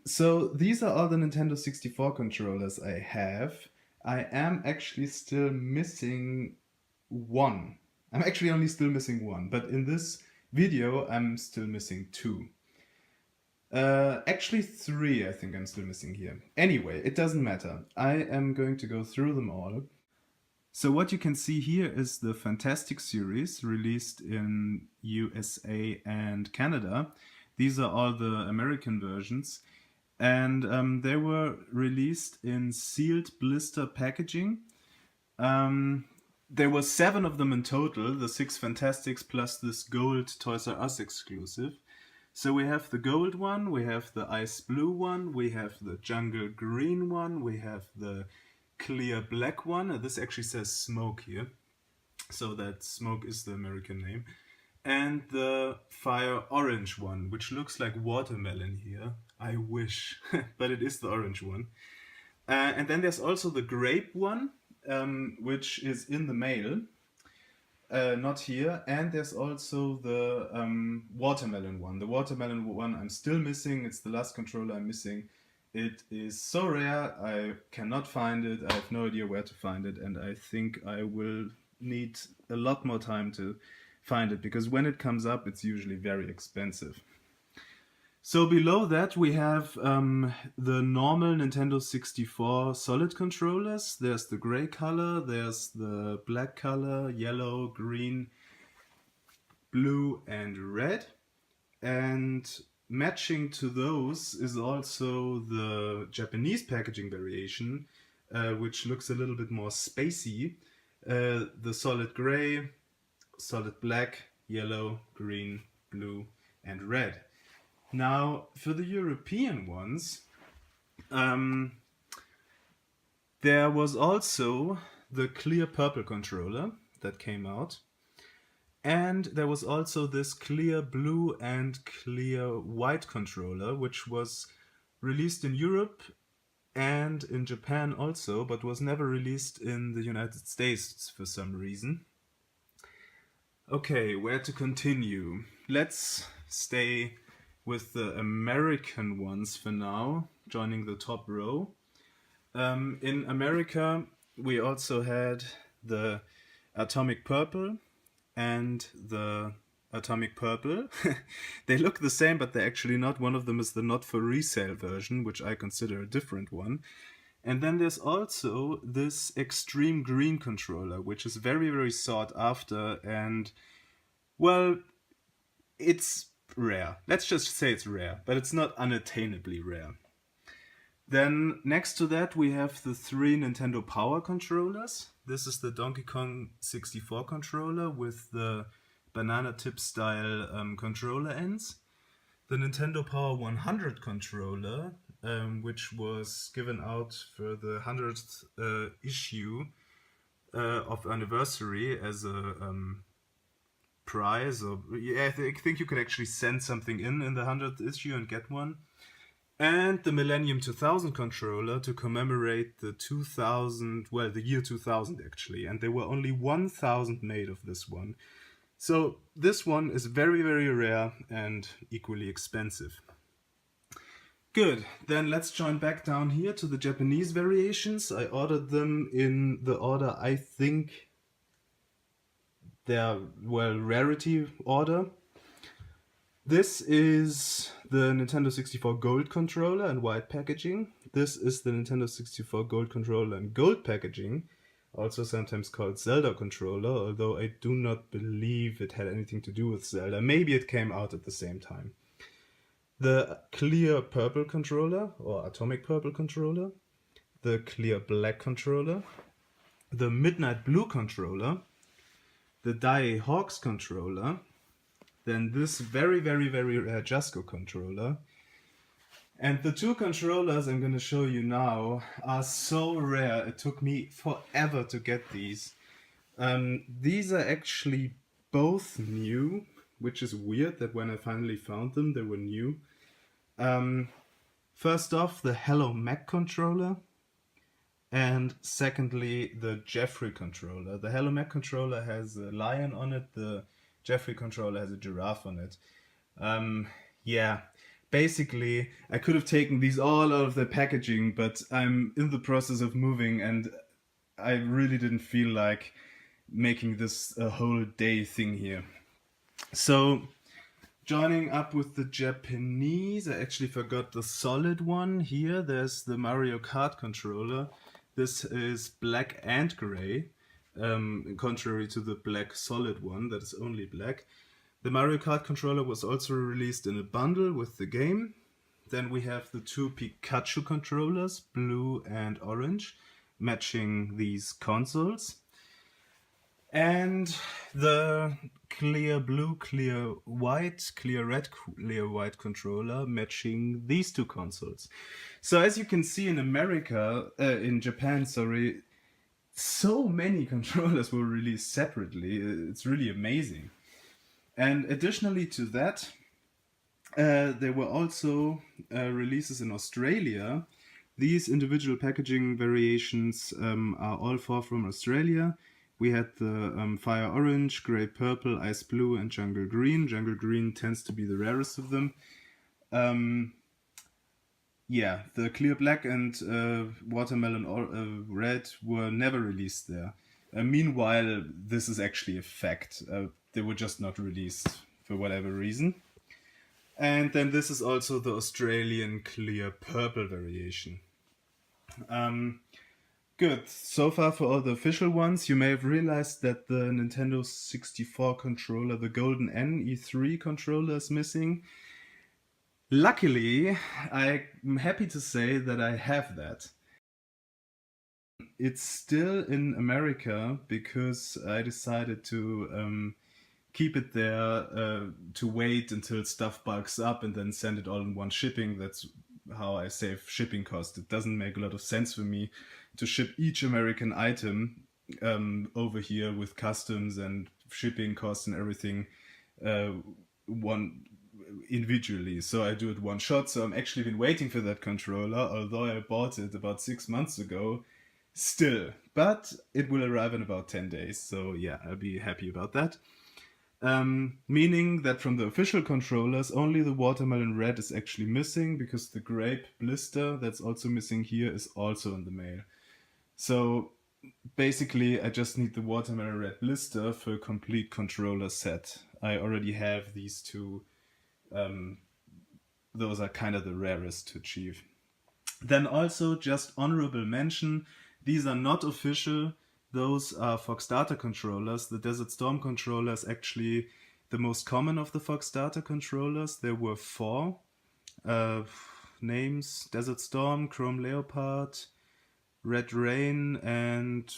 So these are all the Nintendo 64 controllers I have. I am actually still missing one. I'm actually only still missing one, but in this video I'm still missing two. Actually three I think I'm still missing here. Anyway, it doesn't matter. I am going to go through them all. So what you can see here is the Fantastic series released in USA and Canada. These are all the American versions. And they were released in sealed blister packaging. There were 7 of them in total, the 6 Fantastics plus this gold Toys R Us exclusive. So we have the gold one, we have the ice blue one, we have the jungle green one, we have the clear black one. This actually says smoke here, so that smoke is the American name. And the fire orange one, which looks like watermelon here. I wish, but it is the orange one. And then there's also the grape one, which is in the mail, not here. And there's also the watermelon one. The watermelon one I'm still missing. It's the last controller I'm missing. It is so rare, I cannot find it. I have no idea where to find it, and I think I will need a lot more time to find it, because when it comes up, it's usually very expensive. So below that we have the normal Nintendo 64 solid controllers. There's the gray color, there's the black color, yellow, green, blue, and red. And matching to those is also the Japanese packaging variation, which looks a little bit more spacey. The solid gray, solid black, yellow, green, blue, and red. Now, for the European ones, there was also the clear purple controller that came out. And there was also this clear blue and clear white controller, which was released in Europe and in Japan also, but was never released in the United States for some reason. Okay, where to continue? Let's stay with the American ones for now, joining the top row. In America, we also had the Atomic Purple and the Atomic Purple. They look the same, but they're actually not. One of them is the not for resale version, which I consider a different one. And then there's also this Extreme Green controller, which is very, very sought after, and, well, it's rare. Let's just say it's rare, but it's not unattainably rare. Then next to that we have the 3 Nintendo Power controllers. This is the Donkey Kong 64 controller with the banana tip style controller ends. The Nintendo Power 100 controller, which was given out for the 100th issue of anniversary as a prize. Or yeah, I think you could actually send something in the 100th issue and get one. And the Millennium 2000 controller to commemorate the 2000, well, the year 2000 actually, and there were only 1000 made of this one. So this one is very, very rare and equally expensive. Good, then let's join back down here to the Japanese variations. I ordered them in the order I think their, well, rarity order. This is the Nintendo 64 Gold controller in white packaging. This is the Nintendo 64 Gold controller in gold packaging, also sometimes called Zelda controller, although I do not believe it had anything to do with Zelda. Maybe it came out at the same time. The clear purple controller, or atomic purple controller. The clear black controller. The midnight blue controller. The Dai Hawks controller. Then this very, very, very rare Jasco controller. And the 2 controllers I'm going to show you now are so rare, it took me forever to get these. These are actually both new, which is weird that when I finally found them, they were new. First off, the Hello Mac controller. And secondly, the Jeffrey controller. The Hello Mac controller has a lion on it, the Jeffrey controller has a giraffe on it. Yeah, basically, I could have taken these all out of the packaging, but I'm in the process of moving and I really didn't feel like making this a whole day thing here. So, joining up with the Japanese, I actually forgot the solid one here. There's the Mario Kart controller. This is black and gray, contrary to the black solid one that is only black. The Mario Kart controller was also released in a bundle with the game. Then we have the two Pikachu controllers, blue and orange, matching these consoles. And the clear blue, clear white, clear red, clear white controller matching these two consoles. So as you can see in America, in Japan, sorry, so many controllers were released separately. It's really amazing. And additionally to that, there were also releases in Australia. These individual packaging variations are all four from Australia. We had the Fire Orange, Grey Purple, Ice Blue, and Jungle Green. Jungle Green tends to be the rarest of them. Yeah, the Clear Black and Watermelon Red were never released there. Meanwhile, this is actually a fact. They were just not released for whatever reason. And then this is also the Australian Clear Purple variation. Good. So far for all the official ones, you may have realized that the Nintendo 64 controller, the golden N E3 controller, is missing. Luckily, I'm happy to say that I have that. It's still in America because I decided to keep it there to wait until stuff bulks up and then send it all in one shipping. That's how I save shipping costs. It doesn't make a lot of sense for me to ship each American item over here with customs and shipping costs and everything one individually. So I do it one shot. So I'm actually been waiting for that controller, although I bought it about 6 months ago still. But it will arrive in about 10 days. So yeah, I'll be happy about that. Meaning that from the official controllers, only the Watermelon Red is actually missing because the Grape Blister that's also missing here is also in the mail. So basically, I just need the Watermelon Red Blister for a complete controller set. I already have these two. Those are kind of the rarest to achieve. Then also, just honorable mention, these are not official. Those are Fox Data controllers. The Desert Storm controller is actually the most common of the Fox Data controllers. There were four names: Desert Storm, Chrome Leopard, Red Rain, and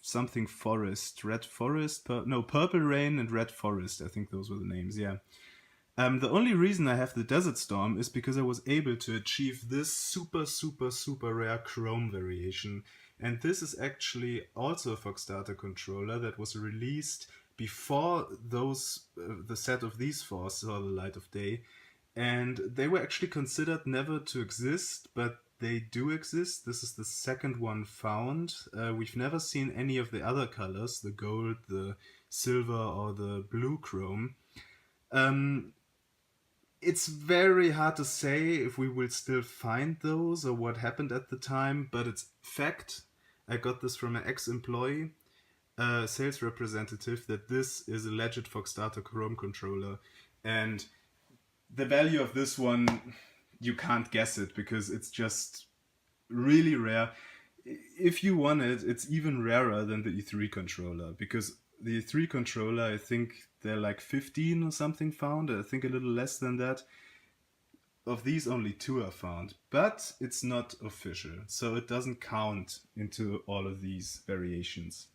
something Forest. Purple Rain and Red Forest. I think those were the names, yeah. The only reason I have the Desert Storm is because I was able to achieve this super, super, super rare Chrome variation. And this is actually also a Fox Data controller that was released before the set of these four saw the light of day. And they were actually considered never to exist, but they do exist. This is the second one found. We've never seen any of the other colors, the gold, the silver, or the blue chrome. It's very hard to say if we will still find those or what happened at the time, but it's fact. I got this from an ex-employee, sales representative, that this is a legit Fox Data Chrome controller. And the value of this one, you can't guess it because it's just really rare. If you want it, it's even rarer than the E3 controller because the E3 controller, I think they're like 15 or something found. I think a little less than that. Of these, only 2 are found, but it's not official, so it doesn't count into all of these variations.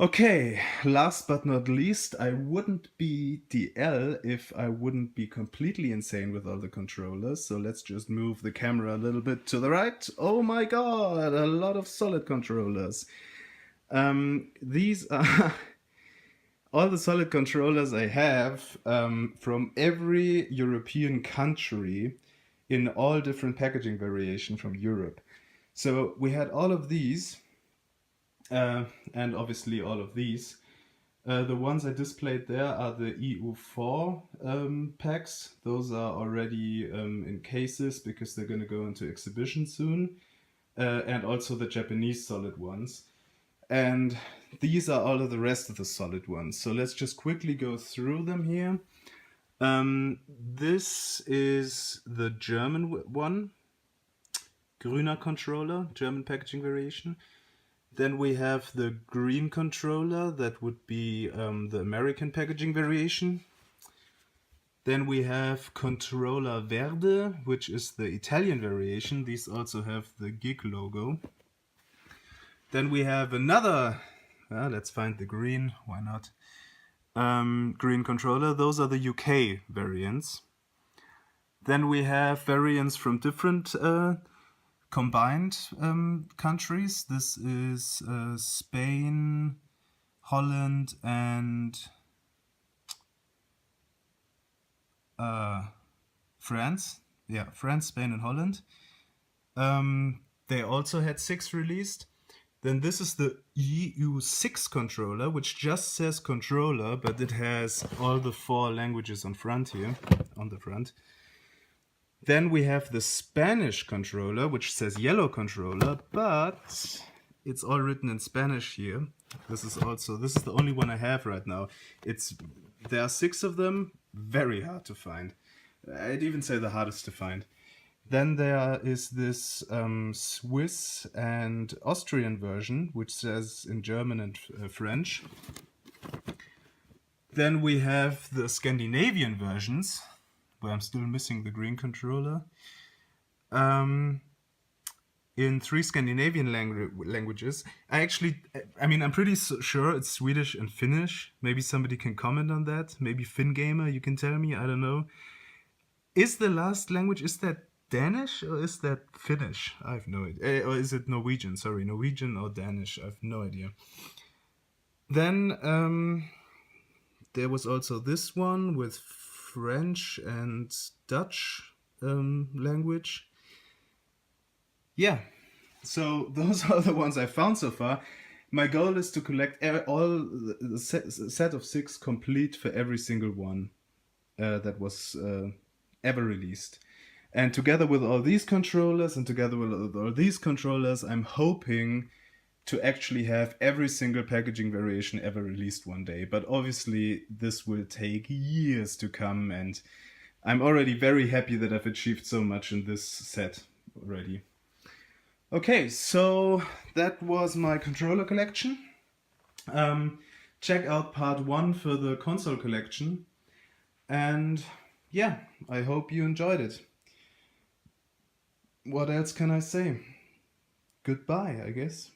Okay, last but not least, I wouldn't be DL if I wouldn't be completely insane with all the controllers, so let's just move the camera a little bit to the right. Oh my god, a lot of solid controllers. These are all the solid controllers I have from every European country in all different packaging variation from Europe. So we had all of these and obviously all of these The ones I displayed there are the EU4 packs. Those are already in cases because they're going to go into exhibition soon. And also the Japanese solid ones. And these are all of the rest of the solid ones. So let's just quickly go through them here. This is the German one, Grüner Controller, German packaging variation. Then we have the green controller, that would be the American packaging variation. Then we have Controller Verde, which is the Italian variation. These also have the GIG logo. Then we have another, let's find the green, why not? Green controller, those are the UK variants. Then we have variants from different combined countries. This is Spain, Holland, and France. Yeah, France, Spain, and Holland. They also had 6 released. Then this is the EU6 controller, which just says controller, but it has all the 4 languages on front here, on the front. Then we have the Spanish controller, which says yellow controller, but it's all written in Spanish here. This is the only one I have right now. There are 6 of them, very hard to find. I'd even say the hardest to find. Then there is this Swiss and Austrian version, which says in German and French. Then we have the Scandinavian versions, where I'm still missing the green controller. In 3 Scandinavian languages. I'm pretty sure it's Swedish and Finnish. Maybe somebody can comment on that. Maybe FinGamer, you can tell me, I don't know. Is the last language, is that Danish or is that Finnish? I have no idea. Or is it Norwegian? Sorry, Norwegian or Danish? I have no idea. Then there was also this one with French and Dutch language. Yeah, so those are the ones I found so far. My goal is to collect all the set of 6 complete for every single one that was ever released. And together with all these controllers and together with all these controllers, I'm hoping to actually have every single packaging variation ever released one day. But obviously this will take years to come, and I'm already very happy that I've achieved so much in this set already. Okay, so that was my controller collection. Check out part 1 for the console collection. And yeah, I hope you enjoyed it. What else can I say? Goodbye, I guess.